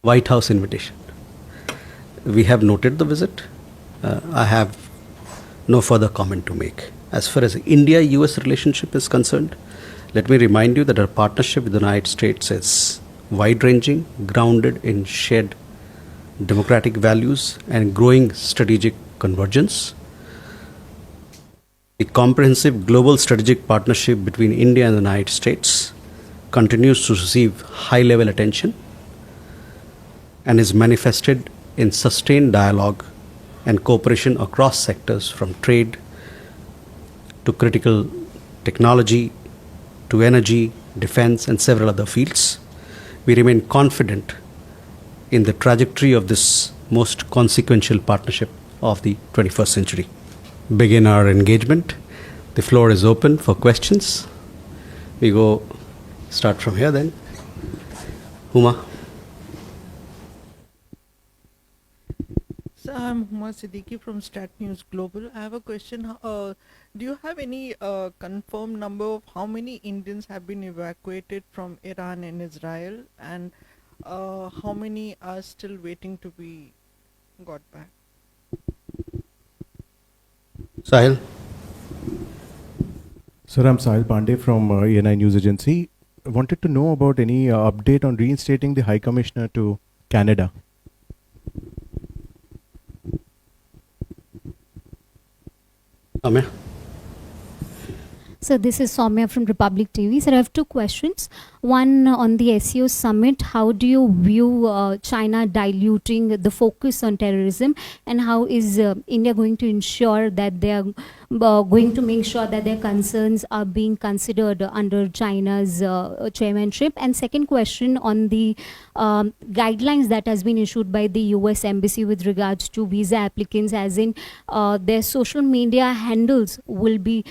White House invitation. We have noted the visit. I have no further comment to make. As far as India-US relationship is concerned, let me remind you that our partnership with the United States is wide-ranging, grounded in shared democratic values and growing strategic convergence. The comprehensive global strategic partnership between India and the United States continues to receive high-level attention and is manifested in sustained dialogue and cooperation across sectors from trade to critical technology to energy, defense, and several other fields. We remain confident in the trajectory of this most consequential partnership of the 21st century. Begin our engagement. The floor is open for questions. We go start from here then. Huma. So I'm Huma Siddiqui from Stat News Global. I have a question. Do you have any confirmed number of how many Indians have been evacuated from Iran and Israel, and how many are still waiting to be got back? Sahil. Sir, I'm Sahil Pandey from ENI News Agency. I wanted to know about any update on reinstating the High Commissioner to Canada. Amir. So this is Soumya from Republic TV. Sir, I have two questions. One on the SEO summit. How do you view China diluting the focus on terrorism, and how is India going to ensure that they are going to make sure that their concerns are being considered under China's chairmanship? And second question on the guidelines that has been issued by the US Embassy with regards to visa applicants, as in their social media handles will be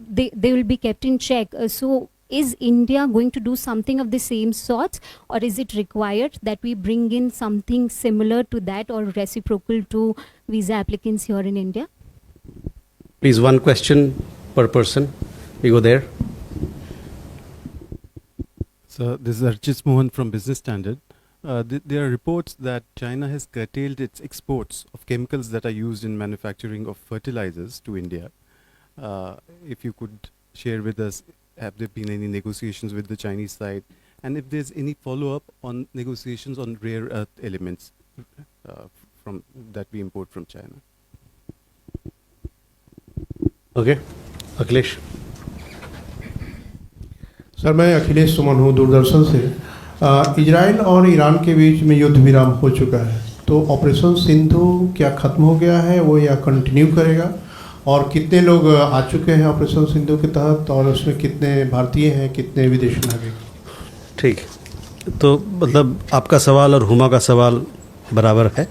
they will be kept in check. So is India going to do something of the same sort, or is it required that we bring in something similar to that or reciprocal to visa applicants here in India? Please, one question per person. We go there. So this is Archit Mohan from Business Standard. There are reports that China has curtailed its exports of chemicals that are used in manufacturing of fertilizers to India. If you could share with us, have there been any negotiations with the Chinese side, and if there's any follow-up on negotiations on rare earth elements from that we import from China? Okay. Akhilesh. Sir, मैं अखिलेश सुमन हूँ दूरदर्शन से। Israel और Iran के बीच में युद्ध विराम हो चुका है, तो ऑपरेशन सिंधु क्या ख़त्म हो गया है वो या कंटिन्यू करेगा, और कितने लोग आ चुके हैं ऑपरेशन सिंधु के तहत, और उसमें कितने भारतीय हैं, कितने विदेशी नागरिक? ठीक, तो मतलब आपका सवाल और हुमा का सवाल बराबर है,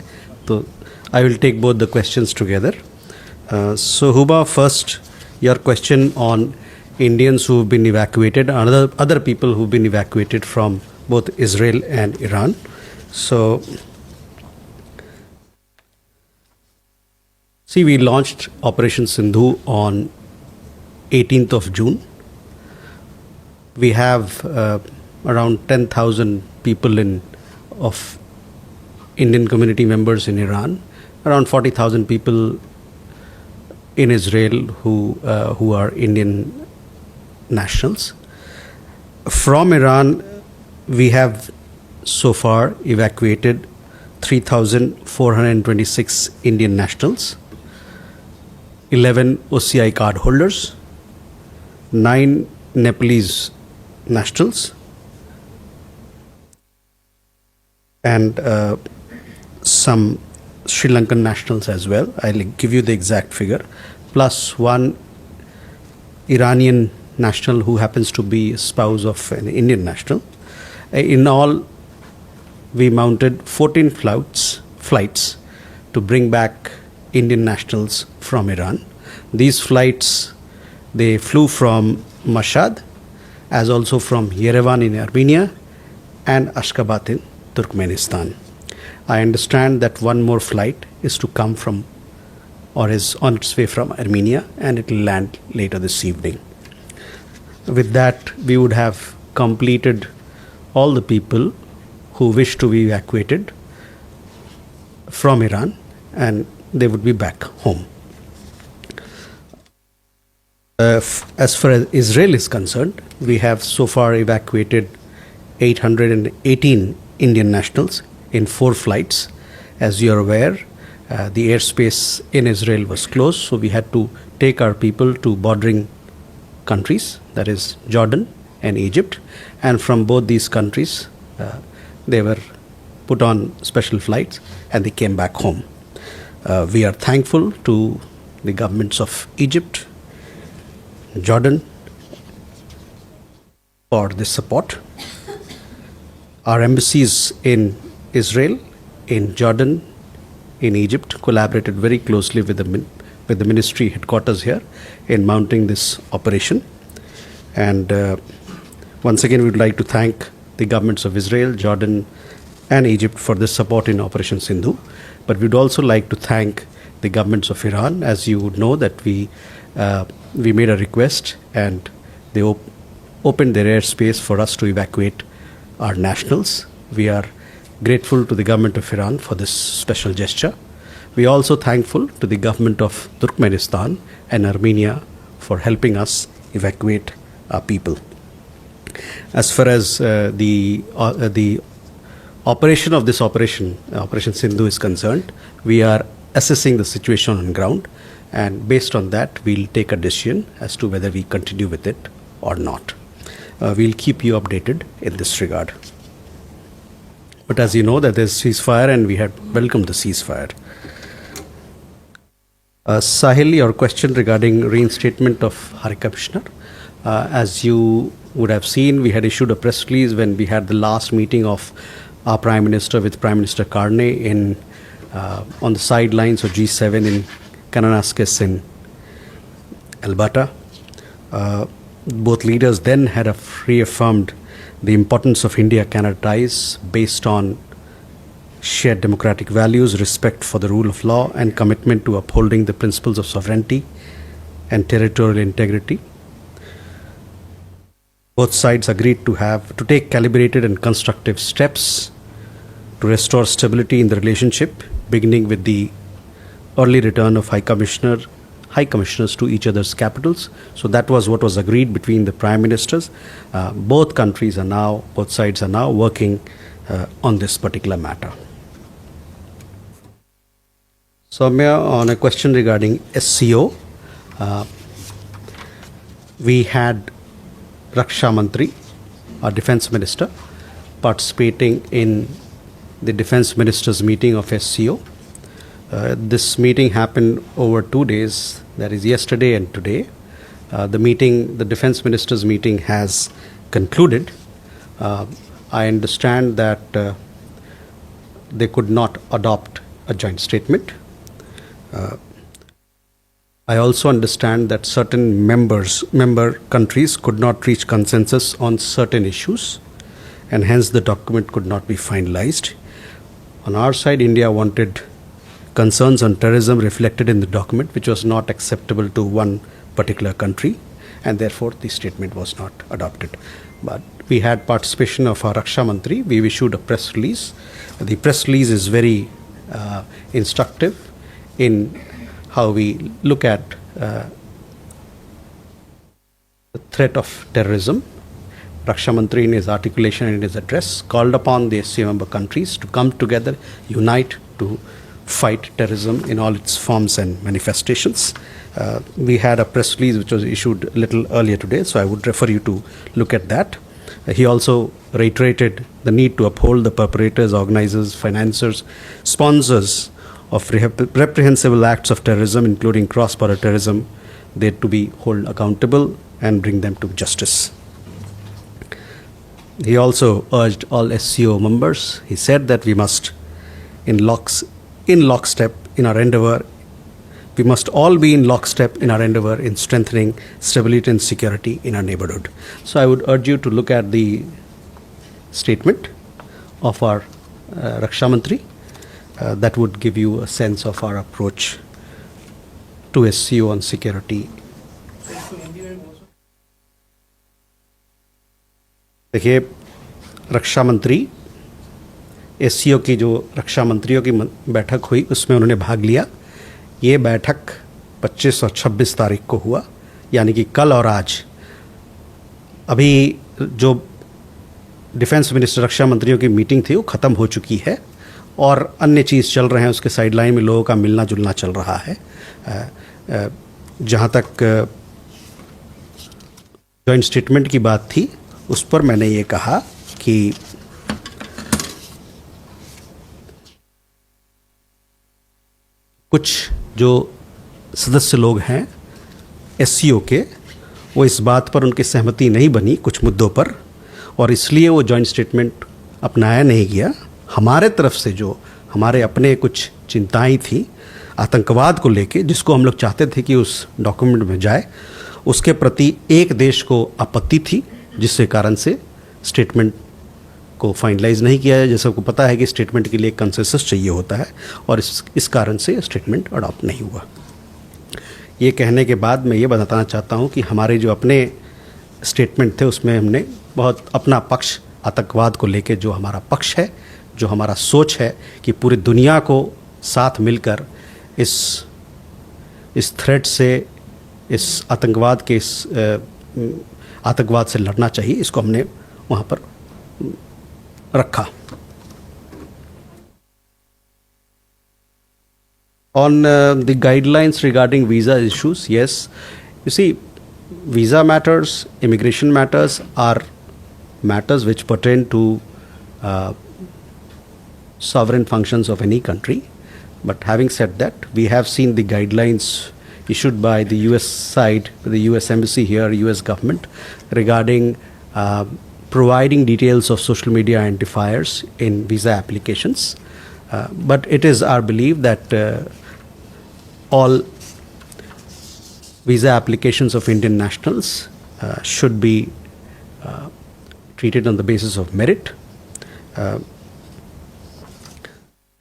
तो I will take both the questions together. So Huma, first your question on Indians who've been evacuated, other people who've been evacuated from both Israel and Iran. So see, we launched Operation Sindhu on 18th of June. We have around 10,000 people of Indian community members in Iran, around 40,000 people in Israel who are Indian nationals. From Iran, we have so far evacuated 3,426 Indian nationals, 11 OCI card holders, 9 Nepalese nationals, and some Sri Lankan nationals as well. I'll give you the exact figure, plus one Iranian national who happens to be a spouse of an Indian national. In all, we mounted 14 flights to bring back Indian nationals from Iran. These flights, they flew from Mashhad, as also from Yerevan in Armenia and Ashgabat in Turkmenistan. I understand that one more flight is to come from, or is on its way from Armenia, and it will land later this evening. With that, we would have completed all the people who wish to be evacuated from Iran, and they would be back home. As far as Israel is concerned, we have so far evacuated 818 Indian nationals in 4 flights. As you are aware, the airspace in Israel was closed, so we had to take our people to bordering countries, that is Jordan and Egypt, and from both these countries they were put on special flights and they came back home. We are thankful to the governments of Egypt, Jordan for this support. Our embassies in Israel, in Jordan, in Egypt collaborated very closely with the ministry headquarters here in mounting this operation. And once again, we would like to thank the governments of Israel, Jordan, and Egypt for this support in Operation Sindhu. But we'd also like to thank the governments of Iran. As you would know, that we made a request and they opened their airspace for us to evacuate our nationals. We are grateful to the government of Iran for this special gesture. We are also thankful to the government of Turkmenistan and Armenia for helping us evacuate our people. As far as the operation of this Operation Sindhu is concerned, we are assessing the situation on ground, and based on that, we'll take a decision as to whether we continue with it or not. We'll keep you updated in this regard. But as you know, that there's ceasefire, and we had welcomed the ceasefire. Sahil, your question regarding reinstatement of High Commissioner. As you would have seen, we had issued a press release when we had the last meeting of our Prime Minister with Prime Minister Karne on the sidelines of G7 in Kananaskis in Alberta. Both leaders then had reaffirmed the importance of India-Canada ties based on shared democratic values, respect for the rule of law, and commitment to upholding the principles of sovereignty and territorial integrity. Both sides agreed to take calibrated and constructive steps to restore stability in the relationship, beginning with the early return of High Commissioners to each other's capitals. So that was what was agreed between the Prime Ministers. Both sides are now working on this particular matter. Soumya, on a question regarding SCO, we had Raksha Mantri, our Defence Minister, participating in the Defence Ministers meeting of SCO. This meeting happened over 2 days, that is yesterday and today. The Defence Ministers meeting has concluded. I understand that they could not adopt a joint statement. I also understand that certain member countries could not reach consensus on certain issues, and hence the document could not be finalized. On our side, India wanted concerns on terrorism reflected in the document, which was not acceptable to one particular country, and therefore the statement was not adopted. But we had participation of our Raksha Mantri. We issued a press release. The press release is very instructive in how we look at the threat of terrorism. Raksha Mantri, in his articulation and in his address, called upon the SCO member countries to come together, unite to fight terrorism in all its forms and manifestations. We had a press release which was issued a little earlier today, so I would refer you to look at that. He also reiterated the need to uphold the perpetrators, organizers, financiers, sponsors of reprehensible acts of terrorism, including cross-border terrorism. They to be held accountable and bring them to justice. He also urged all SCO members. He said that we must, in lockstep in our endeavor, we must all be in lockstep in our endeavor in strengthening stability and security in our neighborhood. So I would urge you to look at the statement of our Raksha Mantri. That would give you a sense of our approach to SCO on security. देखिए, रक्षा मंत्री SCO की जो रक्षा मंत्रियों की बैठक हुई उसमें उन्होंने भाग लिया। ये बैठक 25 और 26 तारीख को हुआ, यानी कि कल और आज। अभी जो डिफेंस मिनिस्टर रक्षा मंत्रियों की मीटिंग थी वो ख़त्म हो चुकी है और अन्य चीज़ चल रहे हैं, उसके साइडलाइन में लोगों का मिलना जुलना चल रहा है। जहाँ तक जॉइंट स्टेटमेंट की बात थी उस पर मैंने ये कहा कि कुछ जो सदस्य लोग हैं एससीओ के, वो इस बात पर उनकी सहमति नहीं बनी कुछ मुद्दों पर, और इसलिए वो जॉइंट स्टेटमेंट अपनाया नहीं गया। हमारे तरफ से जो हमारे अपने कुछ चिंताएं थी आतंकवाद को लेके, जिसको हम लोग चाहते थे कि उस डॉक्यूमेंट में जाए, उसके प्रति एक देश को आपत्ति थी, जिसके कारण से स्टेटमेंट को फाइनलाइज नहीं किया है। जैसे आपको पता है कि स्टेटमेंट के लिए कंसेंसस चाहिए होता है और इस कारण से स्टेटमेंट अडॉप्ट नहीं हुआ। ये कहने के बाद मैं ये बताना चाहता हूँ कि हमारे जो अपने स्टेटमेंट थे उसमें हमने बहुत अपना पक्ष, आतंकवाद को लेके जो हमारा पक्ष है, जो हमारा सोच है कि पूरी दुनिया को साथ मिलकर इस थ्रेट से, इस आतंकवाद के आतंकवाद से लड़ना चाहिए, इसको हमने वहाँ पर रखा। On the guidelines regarding visa issues, yes, you see, visa matters, immigration matters are matters which pertain to sovereign functions of any country. But having said that, we have seen the guidelines issued by the US side, the US embassy here, US government, regarding providing details of social media identifiers in visa applications. But it is our belief that all visa applications of Indian nationals should be treated on the basis of merit.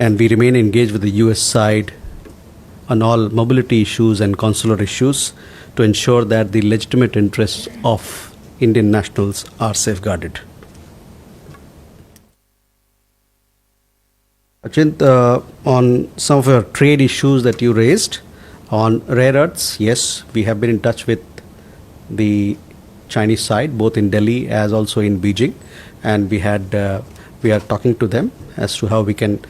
And we remain engaged with the US side on all mobility issues and consular issues to ensure that the legitimate interests of Indian nationals are safeguarded. Achint, on some of your trade issues that you raised on rare earths, yes, we have been in touch with the Chinese side, both in Delhi as also in Beijing, and we are talking to them as to how we can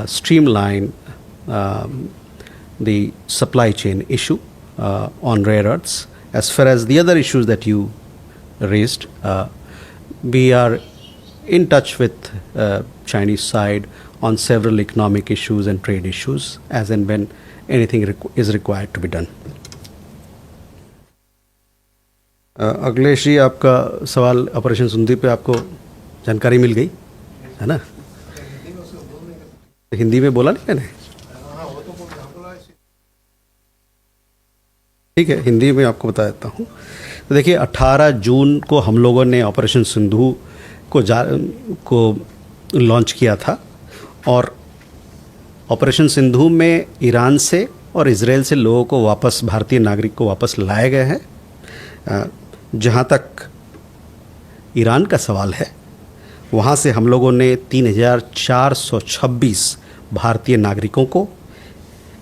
streamline the supply chain issue on rare earths. As far as the other issues that you raised, we are in touch with Chinese side on several economic issues and trade issues as and when anything is required to be done. Akhilesh ji, आपका सवाल operation Sindhu पे आपको जानकारी मिल गई है ना? हिंदी में बोला नहीं मैंने? ठीक है, हिंदी में आपको बता देता हूँ। तो देखिए, 18 जून को हम लोगों ने ऑपरेशन सिंधु को लॉन्च किया था और ऑपरेशन सिंधु में ईरान से और इजराइल से लोगों को वापस, भारतीय नागरिक को वापस लाए गए हैं। जहाँ तक ईरान का सवाल है, वहाँ से हम लोगों ने 3,426 भारतीय नागरिकों को,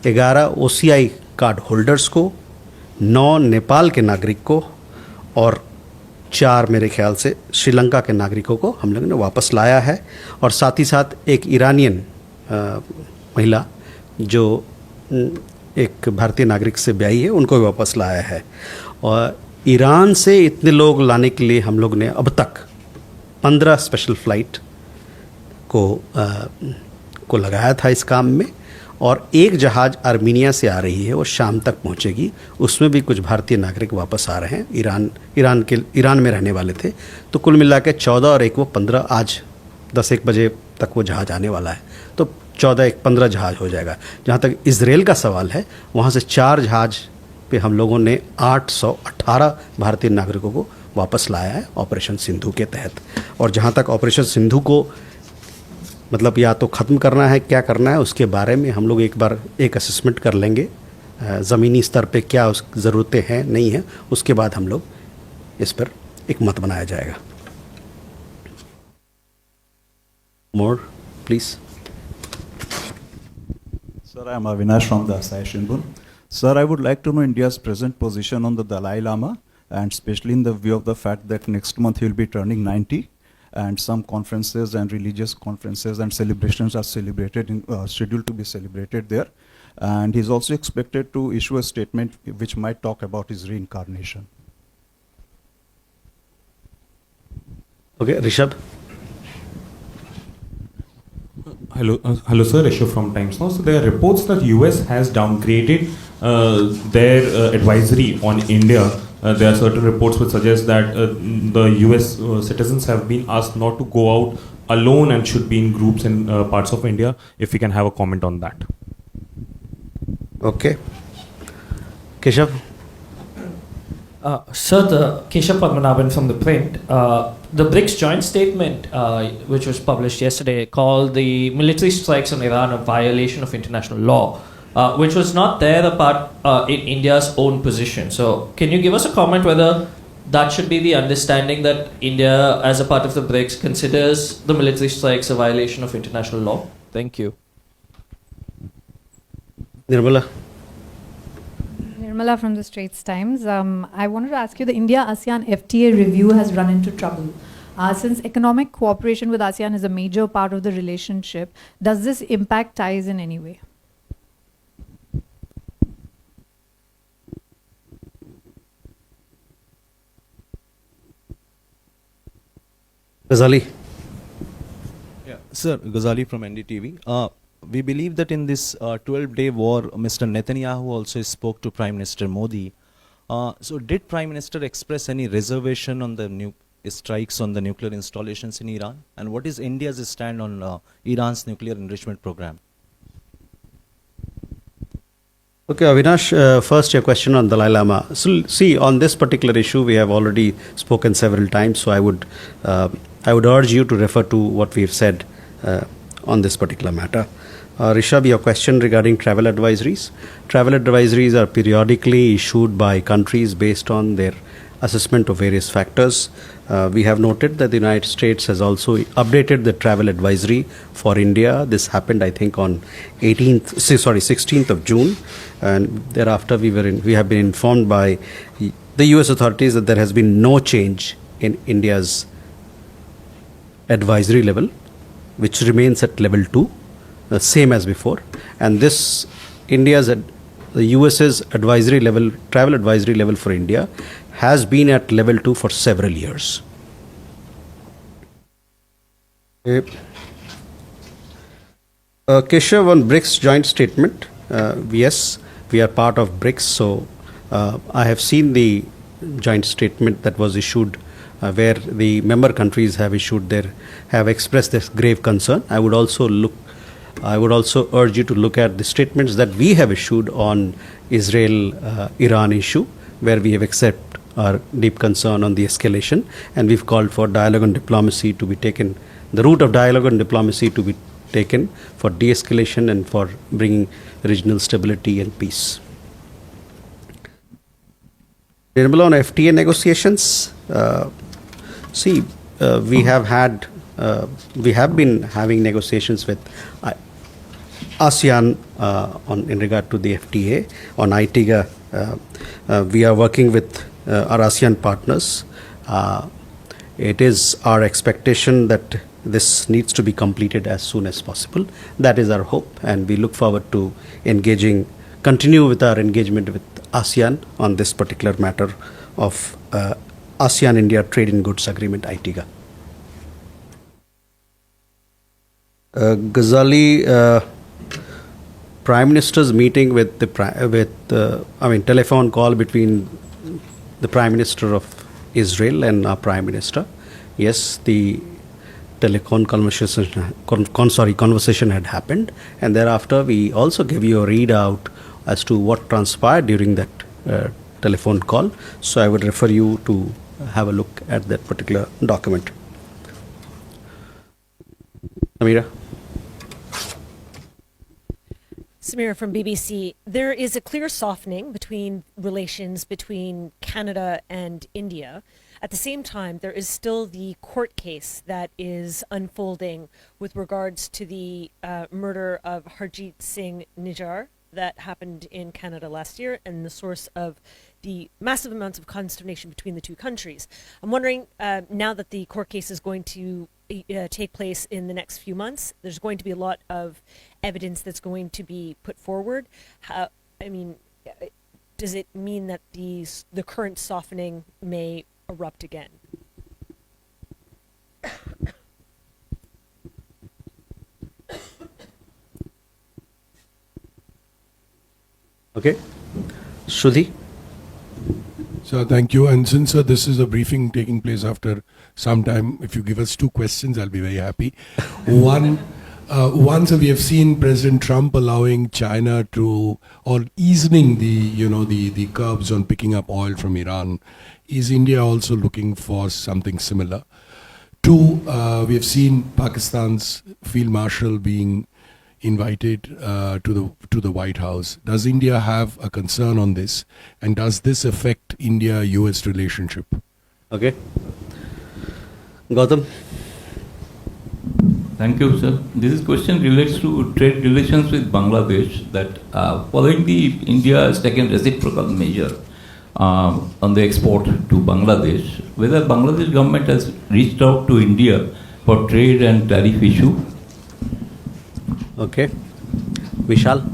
11 OCI कार्ड होल्डर्स को, 9 नेपाल के नागरिक को और 4 मेरे ख्याल से श्रीलंका के नागरिकों को हम लोगों ने वापस लाया है। और साथ ही साथ एक ईरानियन महिला जो एक भारतीय नागरिक से ब्याही है, उनको भी वापस लाया है। और ईरान से इतने लोग लाने के लिए हम लोग ने अब तक 15 स्पेशल फ्लाइट को लगाया था इस काम में, और एक जहाज़ आर्मीनिया से आ रही है, वो शाम तक पहुंचेगी। उसमें भी कुछ भारतीय नागरिक वापस आ रहे हैं, ईरान में रहने वाले थे। तो कुल मिला के 14 और एक वो 15, आज 10-1 बजे तक वो जहाज़ आने वाला है, तो 14-15 जहाज़ हो जाएगा। जहाँ तक इजराइल का सवाल है, वहाँ से 4 जहाज़ पे हम लोगों ने 818 भारतीय नागरिकों को वापस लाया है ऑपरेशन सिंधु के तहत। और जहाँ तक ऑपरेशन सिंधु को मतलब या तो ख़त्म करना है, क्या करना है, उसके बारे में हम लोग एक बार एक असेसमेंट कर लेंगे ज़मीनी स्तर पे, क्या उस ज़रूरतें हैं नहीं हैं, उसके बाद हम लोग इस पर एक मत बनाया जाएगा। मोर please. Sir, I am Avinash from the Asai Shinbun. Sir, I would like to know India's present position on the Dalai Lama, and especially in the view of the fact that next month he will be turning 90, and some conferences and religious conferences and celebrations are scheduled to be celebrated there. And he's also expected to issue a statement which might talk about his reincarnation. Okay, Rishabh. Hello, sir. Rishabh from Times Now. So there are reports that US has downgraded their advisory on India. There are certain reports which suggest that the US citizens have been asked not to go out alone and should be in groups in parts of India. If we can have a comment on that. Okay. Keshav. Sir, the Keshav Padmanabhan from the print. The BRICS joint statement, which was published yesterday, called the military strikes on Iran a violation of international law, which was not there apart in India's own position. So, can you give us a comment whether that should be the understanding that India, as a part of the BRICS, considers the military strikes a violation of international law? Thank you. Nirmala. Nirmala from the Straits Times. I wanted to ask you, the India-ASEAN FTA review has run into trouble. Since economic cooperation with ASEAN is a major part of the relationship, does this impact ties in any way? Ghazali. Yeah, sir, Ghazali from NDTV. We believe that in this 12-day war, Mr. Netanyahu also spoke to Prime Minister Modi. So did Prime Minister express any reservation on the strikes on the nuclear installations in Iran? And what is India's stand on Iran's nuclear enrichment program? Okay, Avinash, first your question on Dalai Lama. So, see, on this particular issue, we have already spoken several times, so I would urge you to refer to what we have said on this particular matter. Rishabh, your question regarding travel advisories. Travel advisories are periodically issued by countries based on their assessment of various factors. We have noted that the United States has also updated the travel advisory for India. This happened, I think, on 16th of June, and thereafter we have been informed by the US authorities that there has been no change in India's advisory level, which remains at level 2, the same as before. And this the US's advisory level, travel advisory level for India, has been at level 2 for several years. Keshav, on BRICS joint statement, yes, we are part of BRICS, so I have seen the joint statement that was issued where the member countries have expressed this grave concern. I would also urge you to look at the statements that we have issued on Israel-Iran issue, where we have accepted our deep concern on the escalation, and we've called for dialogue and diplomacy to be taken, the route of dialogue and diplomacy to be taken for de-escalation and for bringing regional stability and peace. Nirmala, on FTA negotiations, we have been having negotiations with ASEAN in regard to the FTA. On ITIGA, we are working with our ASEAN partners. It is our expectation that this needs to be completed as soon as possible. That is our hope, and we look forward to continue with our engagement with ASEAN on this particular matter of ASEAN-India Trade in Goods Agreement, ITIGA. Ghazali, Prime Minister's meeting with telephone call between the Prime Minister of Israel and our Prime Minister. Yes, the conversation had happened, and thereafter we also gave you a readout as to what transpired during that telephone call. So I would refer you to have a look at that particular document. Amira. Samira from BBC. There is a clear softening between relations between Canada and India. At the same time, there is still the court case that is unfolding with regards to the murder of Harjit Singh Nijjar that happened in Canada last year, and the source of the massive amounts of consternation between the two countries. I'm wondering, now that the court case is going to take place in the next few months, there's going to be a lot of evidence that's going to be put forward. Does it mean that the current softening may erupt again? Okay. Shruti? Sir, thank you. And since this is a briefing taking place after some time, if you give us two questions, I'll be very happy. One, once we have seen President Trump allowing China to, or easing the curbs on picking up oil from Iran, is India also looking for something similar? Two, we have seen Pakistan's Field Marshal being invited to the White House. Does India have a concern on this, and does this affect India-US relationship? Okay. Gautam? Thank you, sir. This question relates to trade relations with Bangladesh. That following the India has taken reciprocal measure on the export to Bangladesh, whether Bangladesh government has reached out to India for trade and tariff issue. Okay. Vishal?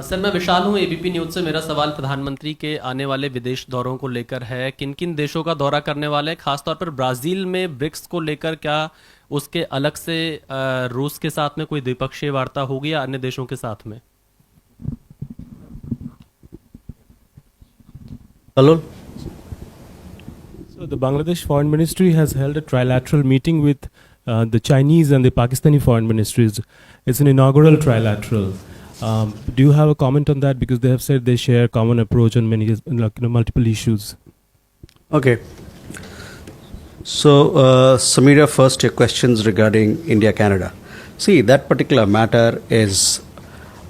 Sir मैं विशाल हूँ ABP news से। मेरा सवाल प्रधानमंत्री के आने वाले विदेश दौरों को लेकर है। किन किन देशों का दौरा करने वाले हैं, खासतौर पर ब्राज़ील में ब्रिक्स को लेकर क्या उसके अलग से रूस के साथ में कोई द्विपक्षीय वार्ता होगी या अन्य देशों के साथ में? Hello? So the Bangladesh Foreign Ministry has held a trilateral meeting with the Chinese and the Pakistani foreign ministries. It's an inaugural trilateral. Do you have a comment on that? Because they have said they share a common approach on many, multiple issues. Okay. So, Samira, first your questions regarding India-Canada. See, that particular matter is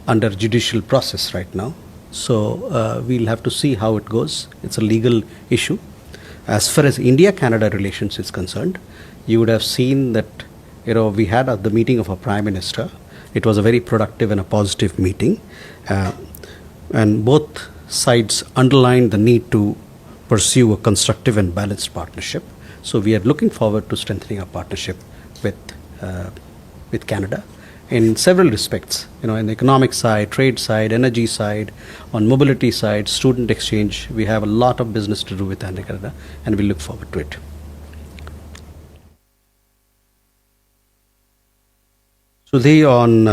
under judicial process right now. So, we'll have to see how it goes. It's a legal issue. As far as India-Canada relations is concerned, you would have seen that, we had the meeting of our Prime Minister. It was a very productive and a positive meeting. And both sides underlined the need to pursue a constructive and balanced partnership. So we are looking forward to strengthening our partnership with Canada in several respects, in the economic side, trade side, energy side, on mobility side, student exchange. We have a lot of business to do with Canada, and we look forward to it. Sudhi, on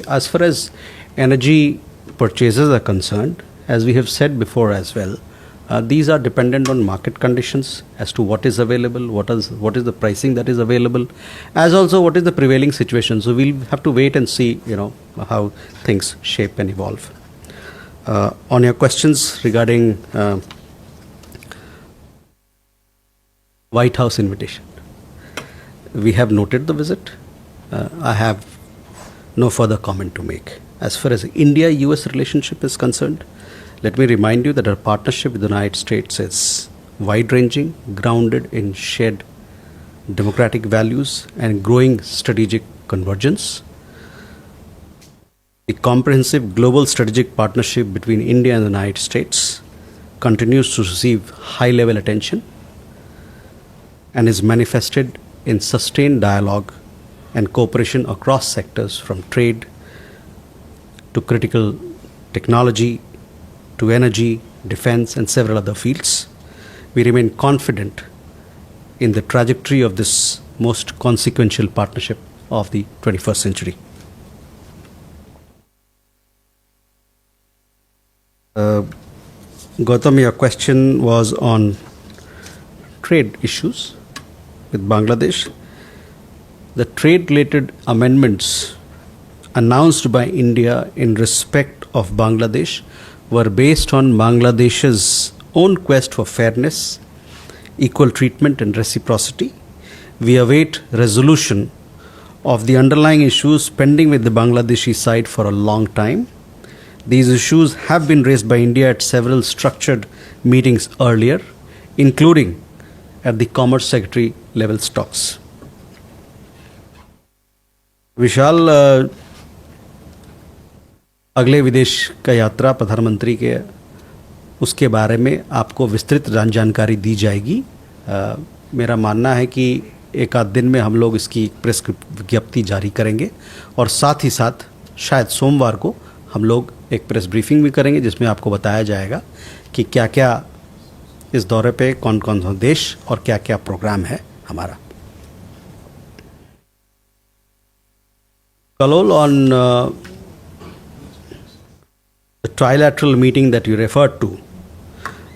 as far as energy purchases are concerned, as we have said before as well, these are dependent on market conditions as to what is available, what is the pricing that is available, as also what is the prevailing situation. So we'll have to wait and see, how things shape and evolve. On your questions regarding White House invitation, we have noted the visit. I have no further comment to make. As far as India-US relationship is concerned, let me remind you that our partnership with the United States is wide-ranging, grounded in shared democratic values and growing strategic convergence. The comprehensive global strategic partnership between India and the United States continues to receive high-level attention and is manifested in sustained dialogue and cooperation across sectors, from trade to critical technology to energy, defense, and several other fields. We remain confident in the trajectory of this most consequential partnership of the 21st century. Gautam, your question was on trade issues with Bangladesh. The trade-related amendments announced by India in respect of Bangladesh were based on Bangladesh's own quest for fairness, equal treatment and reciprocity. We await resolution of the underlying issues pending with the Bangladeshi side for a long time. These issues have been raised by India at several structured meetings earlier, including at the Commerce Secretary level talks. विशाल, अगले विदेश का यात्रा प्रधानमंत्री के उसके बारे में आपको विस्तृत जानकारी दी जाएगी. मेरा मानना है कि एक आध दिन में हम लोग इसकी प्रेस विज्ञप्ति जारी करेंगे और साथ ही साथ शायद सोमवार को हम लोग एक प्रेस ब्रीफिंग भी करेंगे जिसमें आपको बताया जाएगा कि क्या क्या इस दौरे पे कौन कौन सा देश और क्या क्या प्रोग्राम है हमारा. Kalol, on the trilateral meeting that you referred to,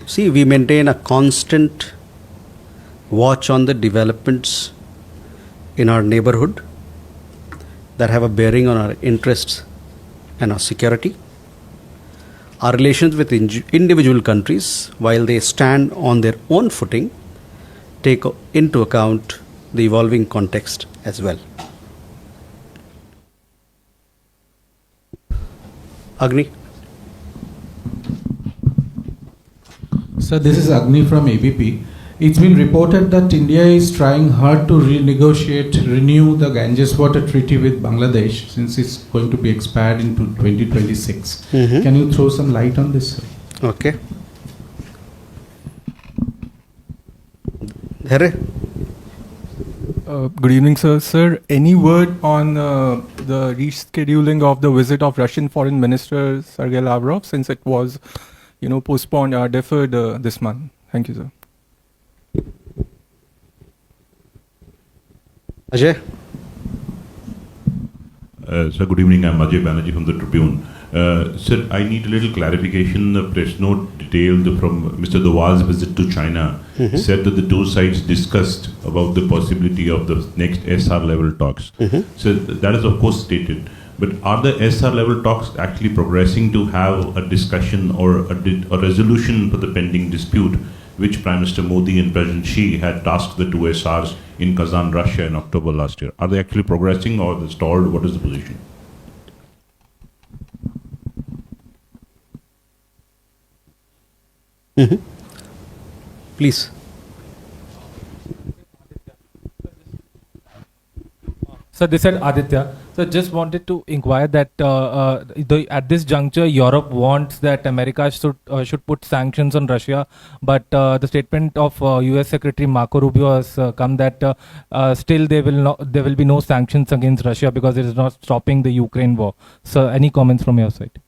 see, we maintain a constant watch on the developments in our neighborhood that have a bearing on our interests and our security. Our relations with individual countries, while they stand on their own footing, take into account the evolving context as well. Agni. Sir, this is Agni from ABP. It's been reported that India is trying hard to renew the Ganges Water Treaty with Bangladesh since it's going to be expired into 2026. Mm-hmm. Can you throw some light on this, sir? Okay. Here. Good evening, sir. Sir, any word on the rescheduling of the visit of Russian Foreign Minister Sergei Lavrov since it was, postponed or deferred this month? Thank you, sir. Ajay. Sir, good evening. I'm Ajay Banerjee from the Tribune. Sir, I need a little clarification. The press note detailed from Mr. Dowal's visit to China said that the two sides discussed about the possibility of the next SR level talks. So that is of course stated. But are the SR level talks actually progressing to have a discussion or a resolution for the pending dispute, which Prime Minister Modi and President Xi had tasked the two SRs in Kazan, Russia in October last year? Are they actually progressing or they stalled? What is the position? Please. So this is Aditya. So just wanted to inquire that at this juncture, Europe wants that America should put sanctions on Russia, but the statement of U.S. Secretary Marco Rubio has come that still there will be no sanctions against Russia because it is not stopping the Ukraine war. So any comments from your side?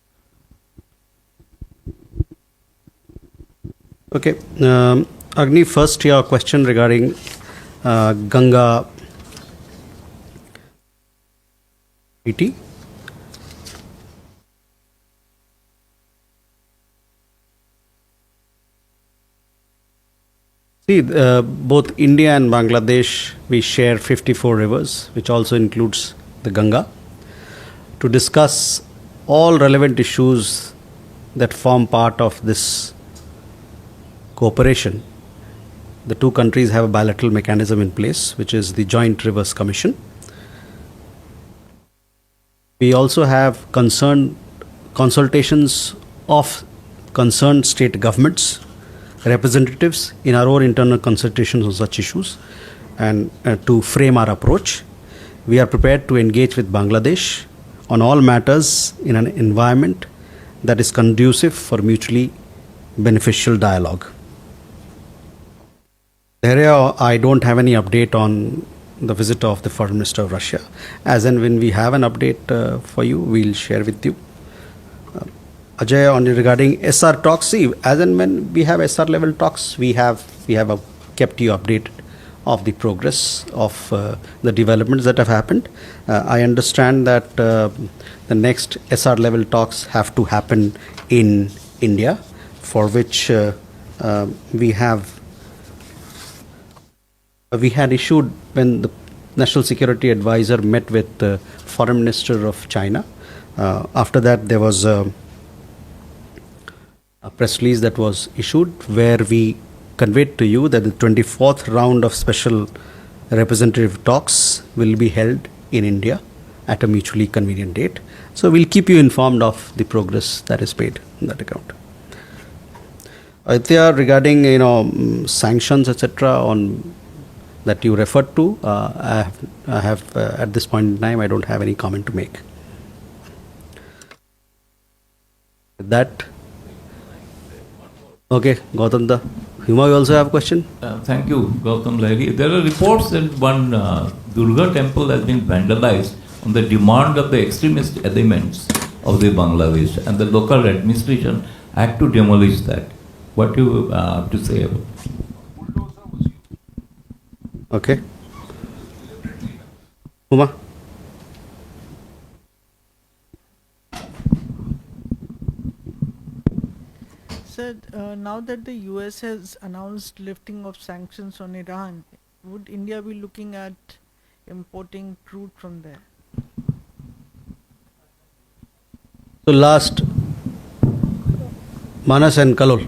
Okay, Agni, first your question regarding Ganga treaty. See, both India and Bangladesh, we share 54 rivers, which also includes the Ganga. To discuss all relevant issues that form part of this cooperation, the two countries have a bilateral mechanism in place, which is the Joint Rivers Commission. We also have consultations of concerned state governments, representatives in our own internal consultations on such issues, and to frame our approach. We are prepared to engage with Bangladesh on all matters in an environment that is conducive for mutually beneficial dialogue. There, I don't have any update on the visit of the Foreign Minister of Russia. As and when we have an update for you, we'll share with you. Ajay, on regarding SR talks, see, as and when we have SR level talks, we have kept you updated of the progress of the developments that have happened. I understand that the next SR level talks have to happen in India, for which we had issued, when the National Security Advisor met with the Foreign Minister of China. After that, there was a press release that was issued where we conveyed to you that the 24th round of special representative talks will be held in India at a mutually convenient date. So we'll keep you informed of the progress that is made in that account. Aditya, regarding sanctions, etc., on that you referred to, I have at this point in time I don't have any comment to make. With that, okay, Gautam da. Huma, you also have a question? Thank you, Gautam Lahiri. There are reports that one Durga temple has been vandalized on the demand of the extremist elements of the Bangladesh, and the local administration had to demolish that. What do you have to say about it? Okay. Huma? Sir, now that the US has announced lifting of sanctions on Iran, would India be looking at importing crude from there? So last, Manas and Kalol.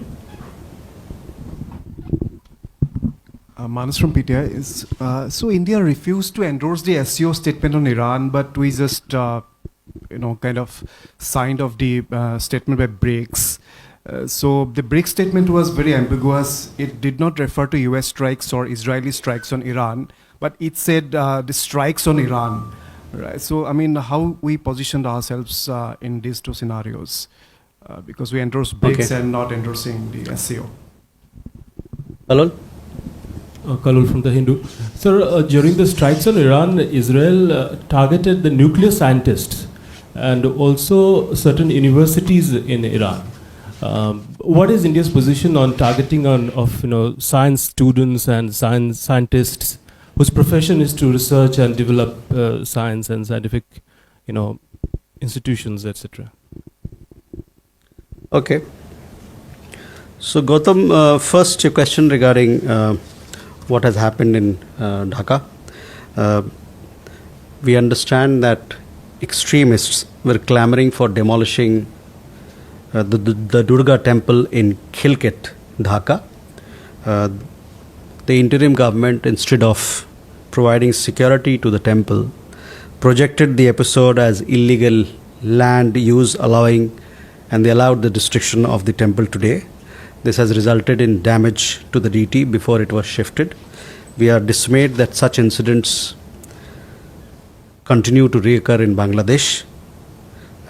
Manas from PTI is so India refused to endorse the SCO statement on Iran, but we just kind of signed off the statement by BRICS. So the BRICS statement was very ambiguous. It did not refer to US strikes or Israeli strikes on Iran, but it said the strikes on Iran. Right. So I mean, how we positioned ourselves in these two scenarios, because we endorse BRICS and not endorsing the SCO. Kalol? Kalul from the Hindu. Sir, during the strikes on Iran, Israel targeted the nuclear scientists and also certain universities in Iran. What is India's position on targeting of science students and scientists whose profession is to research and develop science and scientific institutions, etc.? Okay. So Gautam, first your question regarding what has happened in Dhaka. We understand that extremists were clamoring for demolishing the Durga temple in Khilkit, Dhaka. The interim government, instead of providing security to the temple, projected the episode as illegal land use and they allowed the destruction of the temple today. This has resulted in damage to the deity before it was shifted. We are dismayed that such incidents continue to reoccur in Bangladesh.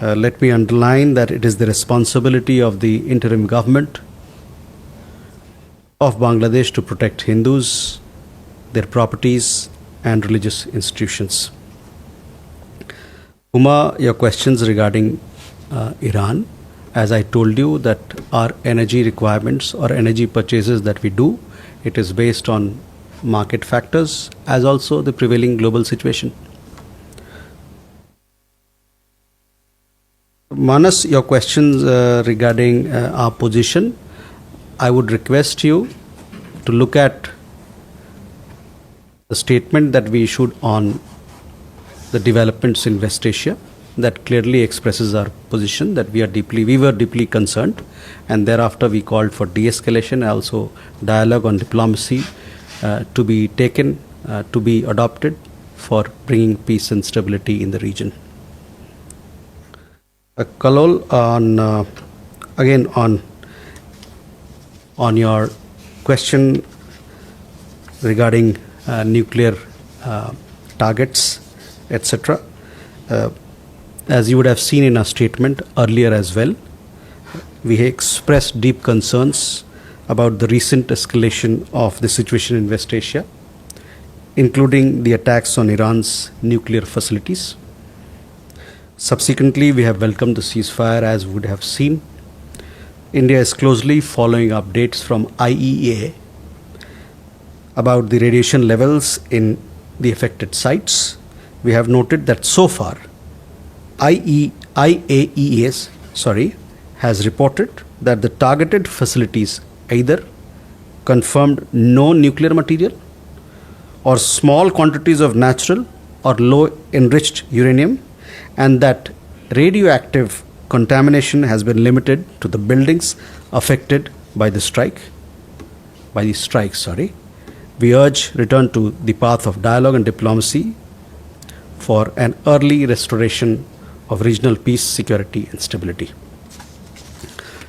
Let me underline that it is the responsibility of the interim government of Bangladesh to protect Hindus, their properties and religious institutions. Huma, your questions regarding Iran. As I told you that our energy requirements or energy purchases that we do, it is based on market factors as also the prevailing global situation. Manas, your questions regarding our position, I would request you to look at the statement that we issued on the developments in West Asia. That clearly expresses our position that we were deeply concerned, and thereafter we called for de-escalation, also dialogue on diplomacy to be taken, to be adopted for bringing peace and stability in the region. Kalol, again on your question regarding nuclear targets, etc. As you would have seen in our statement earlier as well, we expressed deep concerns about the recent escalation of the situation in West Asia, including the attacks on Iran's nuclear facilities. Subsequently, we have welcomed the ceasefire, as would have seen. India is closely following updates from IEA about the radiation levels in the affected sites. We have noted that so far, IAEA has reported that the targeted facilities either confirmed no nuclear material or small quantities of natural or low enriched uranium, and that radioactive contamination has been limited to the buildings affected by the strikes. We urge return to the path of dialogue and diplomacy for an early restoration of regional peace, security, and stability.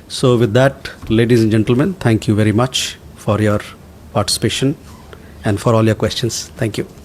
So with that, ladies and gentlemen, thank you very much for your participation and for all your questions. Thank you.